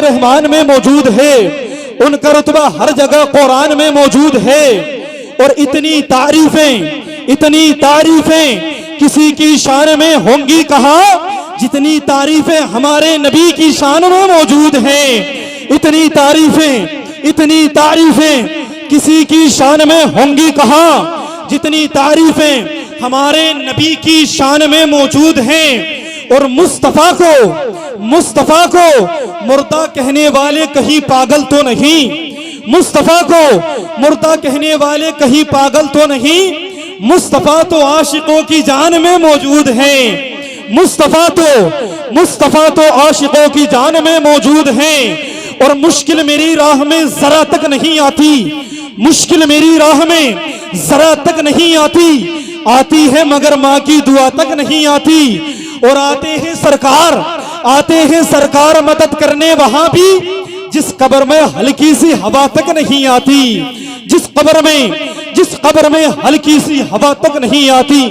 रहमान में मौजूद है, उनका रुतबा हर जगह कुरान में मौजूद है। और इतनी तारीफें किसी की शान में होंगी कहाँ जितनी तारीफें हमारे नबी की शान में मौजूद हैं। इतनी तारीफें किसी की शान में होंगी कहाँ जितनी तारीफें हमारे नबी की शान में मौजूद हैं। और मुस्तफा को मुर्दा कहने वाले कहीं पागल तो नहीं, मुस्तफा को मुर्दा कहने वाले कहीं पागल तो नहीं, मुस्तफा तो आशिकों की जान में मौजूद है। मुस्तफा तो आशिकों की जान में मौजूद है। और मुश्किल मेरी राह में जरा तक नहीं आती, मुश्किल मेरी राह में जरा तक नहीं आती है मगर माँ की दुआ तक नहीं आती। और आते हैं सरकार मदद करने वहां भी जिस कब्र में हल्की सी हवा तक नहीं आती, जिस कब्र में हल्की सी हवा तक नहीं आती।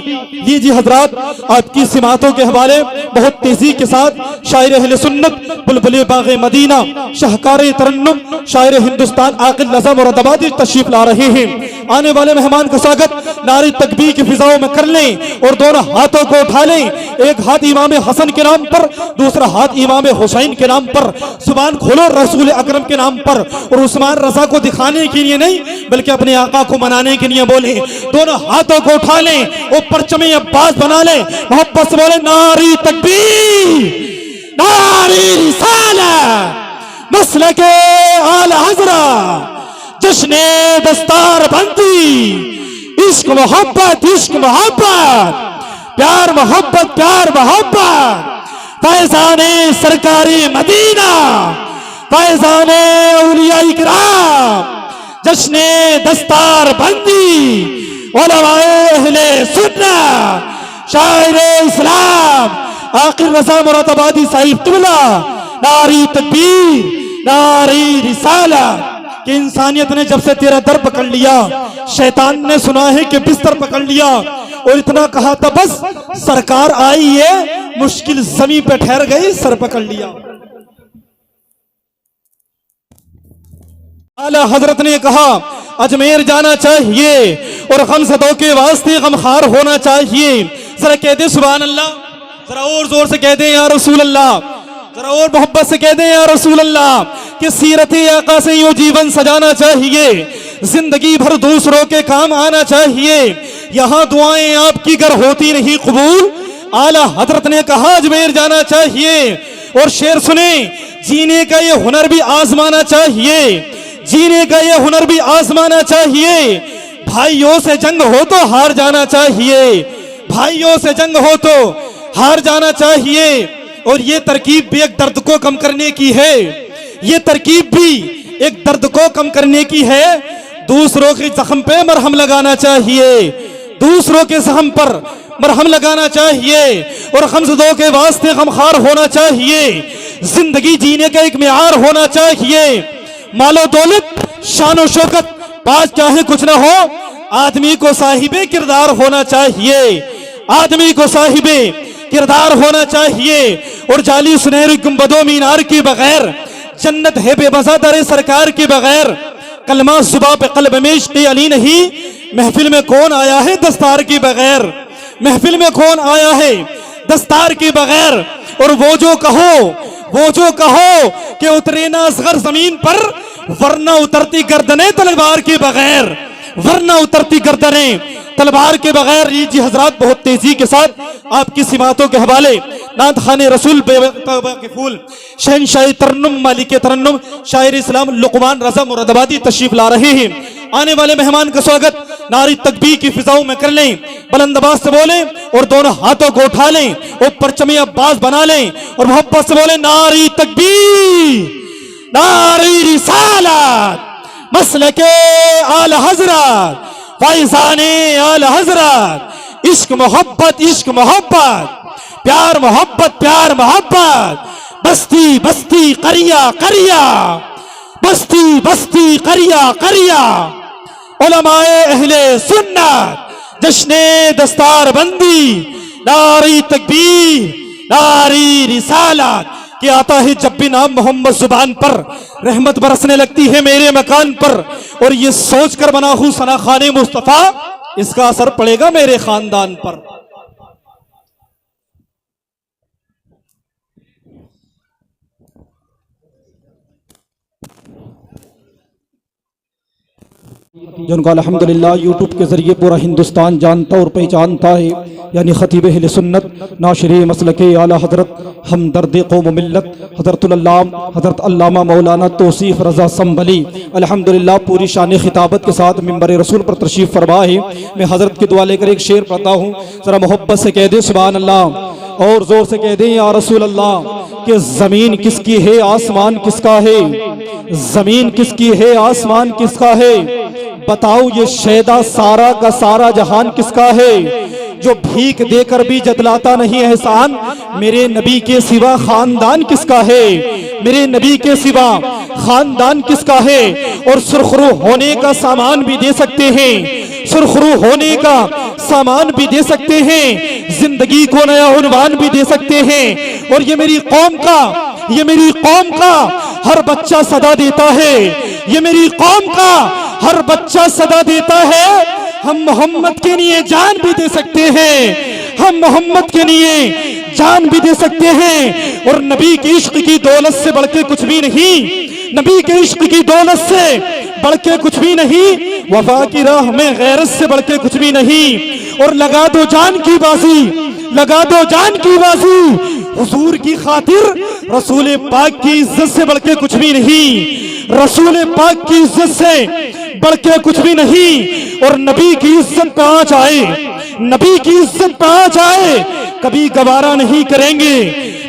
लीजिए हजरात, आपकी सिमातों के हवाले बहुत तेजी के साथ शायर अहले सुन्नत बुलबुल बाग़े मदीना शाहकार तरन्नुम शायर हिंदुस्तान आकिल नज़म और अदबादी तशरीफ ला रहे हैं। आने वाले मेहमान का स्वागत नारे तकबीर की फिजाओं में कर लें और दोनों हाथों को उठा लें। एक हाथ इमाम हसन के नाम पर, दूसरा हाथ इमाम हुसैन के नाम पर। जुबान खोलो रसूल अकरम के नाम पर। और उस्मान रजा को दिखाने के लिए नहीं बल्कि अपने आका को मनाने के लिए बोले। दोनों हाथों को उठा लें और परचमे अब्बास बना लें। मोहब्बत से बोले नारी तकबीर, नारी रिसालत, मसलके आला हज़रत, जश्ने दस्तार बंदी, इश्क मोहब्बत, प्यार मोहब्बत, फैज़ाने सरकारी मदीना, फैज़ाने औलिया इकराम, जश्ने दस्तार बंदी, उलमाए अहले सुन्नत, शायर इस्लाम आकिल रज़ा मुरादाबादी साहिब क़िबला, नारी तकबीर, नारी रिसालत। कि इंसानियत ने जब से तेरा दर पकड़ लिया, शैतान ने सुना है कि बिस्तर पकड़ लिया और इतना कहा था बस सरकार आई है, मुश्किल जमीन पे ठहर गई, सर पकड़ लिया। आला हजरत ने कहा अजमेर जाना चाहिए और गमज़दों के वास्ते गमखार होना चाहिए। जरा कह दे सुभान अल्लाह, जरा और जोर से कह दे या रसूल अल्लाह, जरा और मोहब्बत से कह दे या रसूल अल्लाह। कि सीरत आका से यूं जीवन सजाना चाहिए, जिंदगी भर दूसरों के काम आना चाहिए। यहाँ दुआएं आपकी गर होती नहीं कबूल, आला हजरत ने कहा अजमेर जाना चाहिए। और शेर सुने, जीने का ये हुनर भी आजमाना चाहिए, जीने का ये हुनर भी आजमाना चाहिए। भाइयों से जंग हो तो हार जाना चाहिए, भाइयों से जंग हो तो हार जाना चाहिए। और ये तरकीब भी एक दर्द को कम करने की है, ये तरकीब भी एक दर्द को कम करने की है। दूसरों के जख्म पे मरहम लगाना चाहिए, दूसरों के जख्म पर मरहम लगाना चाहिए और गमज़दों के वास्ते गमखार होना चाहिए। जिंदगी जीने का एक मियार होना चाहिए। मालो दौलत शान शौकत पास चाहे कुछ ना हो, आदमी को साहिबे किरदार होना चाहिए, आदमी को साहिबे किरदार होना चाहिए। और जाली सुनहरी गुंबदों मीनार के बगैर जन्नत है बेबसा दरे सरकार के बगैर। कलमा सुबह पे कल्ब में इश्क़ अली नहीं, महफिल में कौन आया है दस्तार के बगैर, महफिल में कौन आया है दस्तार के बगैर। और वो जो कहो कि उतरे ना असगर जमीन पर, वरना उतरती गर्दनें तलवार के बगैर, वरना उतरती गर्दनें तलवार के बगैर। जी हजरात, बहुत तेजी के साथ आपकी सिमातों के हवाले नात खाने रसूल के फूल शहनशाह तरन्नुम मालिक तरन्नुम शायर इस्लाम लुकमान रजा मुरादाबादी तशरीफ ला रहे हैं। आने वाले मेहमान का स्वागत नारी तकबीर की फिजाओं में कर लें, बुलंद आवाज से बोलें और दोनों हाथों को उठा लें और परचमे अब्बास बना लें और मोहब्बत से बोलें नारी तकबीर, नारी रिसालत, मसलके आला हज़रत, फैज़ाने आला हज़रत, इश्क मोहब्बत, प्यार मोहब्बत, बस्ती बस्ती करिया करिया, बस्ती बस्ती करिया, उलमाए अहले सुन्नत, जश्ने दस्तार बंदी, नारी तकबीर, नारी रिसालत। कि आता है जब भी नाम मोहम्मद जुबान पर, रहमत बरसने लगती है मेरे मकान पर। और ये सोचकर बना हूं सना खाने मुस्तफा, इसका असर पड़ेगा मेरे खानदान पर। जिनको अल्हम्दुलिल्लाह यूट्यूब के ज़रिए पूरा हिंदुस्तान जानता और पहचानता है, यानी खतीब अहले सुन्नत नाशिर मसलके आला हज़रत हमदर्द कौम मिल्लत हज़रत अल्लामा मौलाना तौसीफ रज़ा संभली अल्हम्दुलिल्लाह पूरी शान खिताबत के साथ मिंबर रसूल पर तशरीफ़ फरमा है। मैं हज़रत की दुआ लेकर एक शेर पढ़ता हूँ, ज़रा मोहब्बत से कह दे सुभान अल्लाह और ज़ोर से कह दें या रसूल अल्लाह कि ज़मीन किसकी है आसमान किसका है, ज़मीन किसकी है आसमान किसका है, बताओ ये शैदा सारा का सारा जहान किसका है। जो भीख देकर भी जतलाता नहीं एहसान, मेरे नबी के सिवा खानदान किसका है, मेरे नबी के सिवा खानदान किसका है। और सुरखरू होने का सामान भी दे सकते हैं, सुरखरू होने का सामान भी दे सकते हैं, जिंदगी को नया उन्वान भी दे सकते हैं। और ये मेरी कौम का, ये मेरी कौम का हर बच्चा सदा देता है, ये मेरी कौम का हर बच्चा सदा देता है। हम मोहम्मद के लिए जान भी दे सकते हैं, हम मोहम्मद के लिए जान भी दे सकते हैं। और नबी के इश्क की दौलत से बढ़ के कुछ भी नहीं, नबी के इश्क की दौलत से बढ़ के कुछ भी नहीं, वफा की राह में गैरत से बढ़ के कुछ भी नहीं। और लगा दो जान की बाजी, लगा दो जान की बाजी, हुजूर की खातिर रसूल पाक की इज्जत से बढ़ के कुछ भी नहीं, रसूल पाक की इज्जत से बढ़ के कुछ भी नहीं। और नबी की इज्जत पे आ जाए, नबी की इज्जत पे आ जाए, कभी गवारा नहीं करेंगे,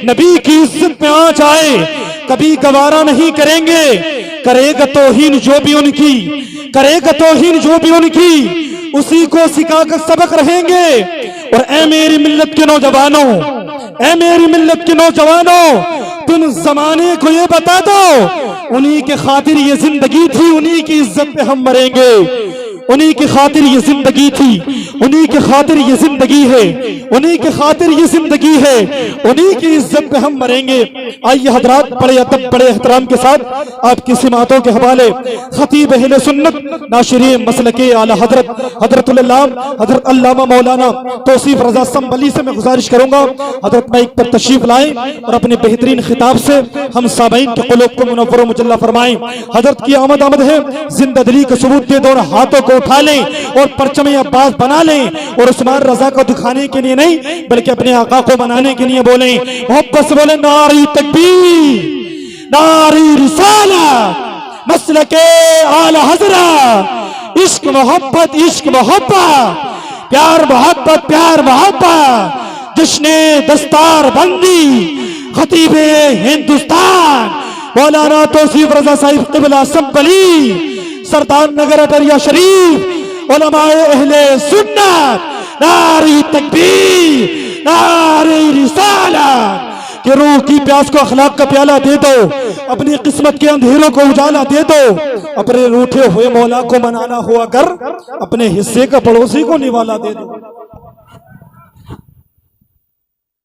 नबी की इज्जत पे आ जाए कभी गवारा नहीं करेंगे। करेगा तौहीन जो भी उनकी, करेगा तौहीन जो भी उनकी, उसी को सिखाकर सबक रहेंगे। और ए मेरी मिल्लत के नौजवानों, ए मेरी मिल्लत के नौजवानों, तुम जमाने को ये बता दो, उन्हीं के खातिर ये जिंदगी थी, उन्हीं की इज्जत पे हम मरेंगे, उन्हीं की खातिर ये जिंदगी थी, उन्हीं के खातिर ये जिंदगी है, उन्हीं के खातिर ये जिंदगी है, उन्हीं की इज्जत पे हम मरेंगे। आइए हजरात बड़े अदब बड़े एहतराम के साथ आपकी सिमातों के हवाले खतीब अहले सुन्नत नाशिरे मसलके आला हजरत अल्लामा मौलाना तौसीफ रज़ा संभली से मैं गुजारिश करूंगा हजरत माइक पर तशरीफ लाएं और अपने बेहतरीन खिताब से हम सामईन के क़ुलूब को मुनव्वर व मुजल्ला फरमाएं। हजरत की आमद है, जिंदा दिली का सबूत दे दो, हाथों को उठा लें और परचम अब्बास बना लें। और उस्मान रजा को दिखाने के लिए नहीं बल्कि अपने आका को बनाने के लिए बोले, मोहब्बत से बोले नारी तकबीर, नारी रिसालत, मसलके आला हज़रत, इश्क मोहब्बत, इश्क मोहब्बत, प्यार मोहब्बत, प्यार मोहब्बत, जिसने दस्तार बंदी खतीबे हिंदुस्तान मौलाना तौसीफ रजा साहिब क़िबला संभली सरदार नगर अटरिया शरीफ उलमाए अहले सुन्नत, नारी तकबीर, नारी रिसालत के रूह की प्यास को अखलाक का प्याला दे दो, अपनी किस्मत के अंधेरों को उजाला दे दो, अपने रूठे हुए मौला को मनाना हुआ कर, अपने हिस्से का पड़ोसी को निवाला दे दो।